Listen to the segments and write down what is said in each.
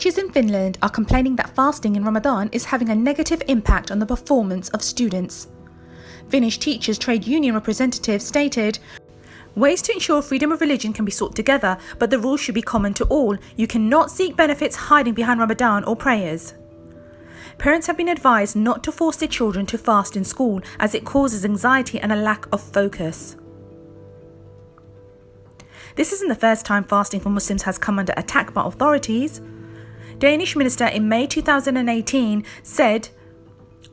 Teachers in Finland are complaining that fasting in Ramadan is having a negative impact on the performance of students. Finnish teachers' trade union representatives stated, "Ways to ensure freedom of religion can be sought together, but the rules should be common to all. You cannot seek benefits hiding behind Ramadan or prayers." Parents have been advised not to force their children to fast in school as it causes anxiety and a lack of focus. This isn't the first time fasting for Muslims has come under attack by authorities. Danish minister in May 2018 said,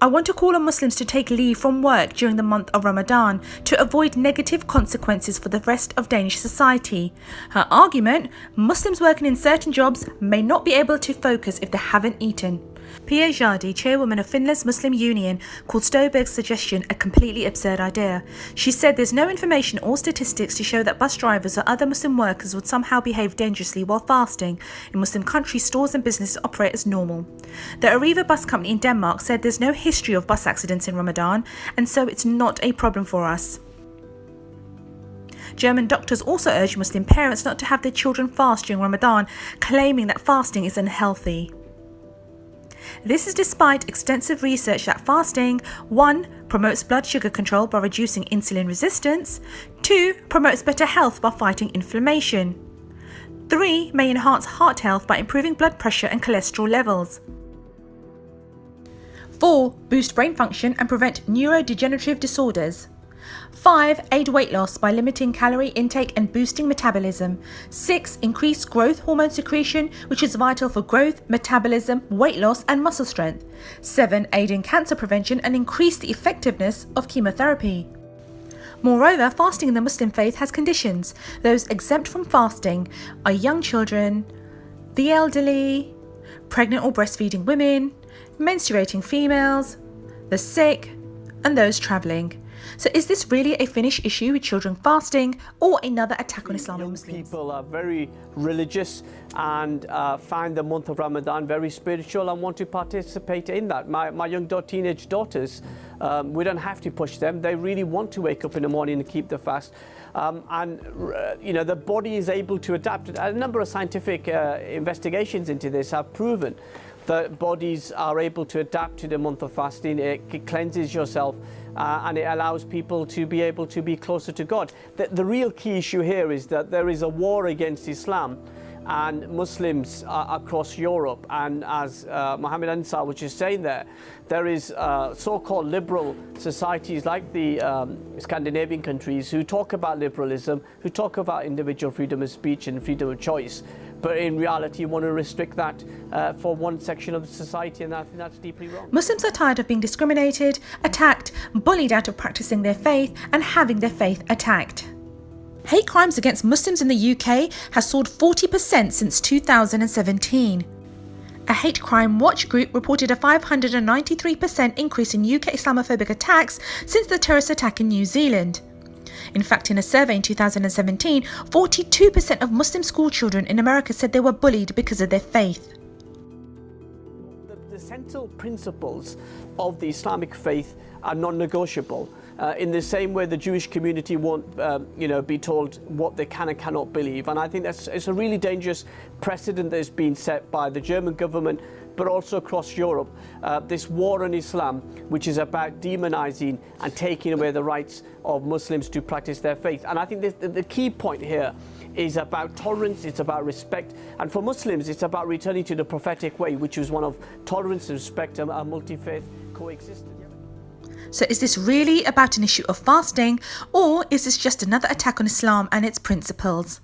"I want to call on Muslims to take leave from work during the month of Ramadan to avoid negative consequences for the rest of Danish society." Her argument, Muslims working in certain jobs may not be able to focus if they haven't eaten. Pia Jadi, chairwoman of Finland's Muslim Union, called Støberg's suggestion a completely absurd idea. She said there's no information or statistics to show that bus drivers or other Muslim workers would somehow behave dangerously while fasting. In Muslim countries, stores and businesses operate as normal. The Arriva bus company in Denmark said there's no history of bus accidents in Ramadan, and so it's not a problem for us. German doctors also urged Muslim parents not to have their children fast during Ramadan, claiming that fasting is unhealthy. This is despite extensive research that fasting, 1. promotes blood sugar control by reducing insulin resistance, 2. promotes better health by fighting inflammation, 3. may enhance heart health by improving blood pressure and cholesterol levels, 4. boost brain function and prevent neurodegenerative disorders, 5. aid weight loss by limiting calorie intake and boosting metabolism, 6. increase growth hormone secretion, which is vital for growth, metabolism, weight loss and muscle strength, 7. aid in cancer prevention and increase the effectiveness of chemotherapy. Moreover, fasting in the Muslim faith has conditions. Those exempt from fasting are young children, the elderly, pregnant or breastfeeding women, menstruating females, the sick, and those travelling. So is this really a Finnish issue with children fasting or another attack on Islam and Muslims? People are very religious and find the month of Ramadan very spiritual and want to participate in that. My young teenage daughters, we don't have to push them. They really want to wake up in the morning and keep the fast. The body is able to adapt. A number of scientific investigations into this have proven that bodies are able to adapt to the month of fasting. It cleanses yourself and it allows people to be able to be closer to God. The real key issue here is that there is a war against Islam and Muslims across Europe, and as Mohammed Ansar was just saying there is so-called liberal societies like the Scandinavian countries who talk about liberalism, who talk about individual freedom of speech and freedom of choice, but in reality want to restrict that for one section of the society, and I think that's deeply wrong. Muslims are tired of being discriminated, attacked, bullied out of practicing their faith and having their faith attacked. Hate crimes against Muslims in the UK has soared 40% since 2017. A hate crime watch group reported a 593% increase in UK Islamophobic attacks since the terrorist attack in New Zealand. In fact, in a survey in 2017, 42% of Muslim school children in America said they were bullied because of their faith. The central principles of the Islamic faith are non-negotiable. In the same way, the Jewish community won't, be told what they can and cannot believe. And I think it's a really dangerous precedent that has been set by the German government, but also across Europe. This war on Islam, which is about demonizing and taking away the rights of Muslims to practice their faith. And I think the key point here is about tolerance, it's about respect. And for Muslims, it's about returning to the prophetic way, which was one of tolerance and respect and multi-faith coexistence. So is this really about an issue of fasting, or is this just another attack on Islam and its principles?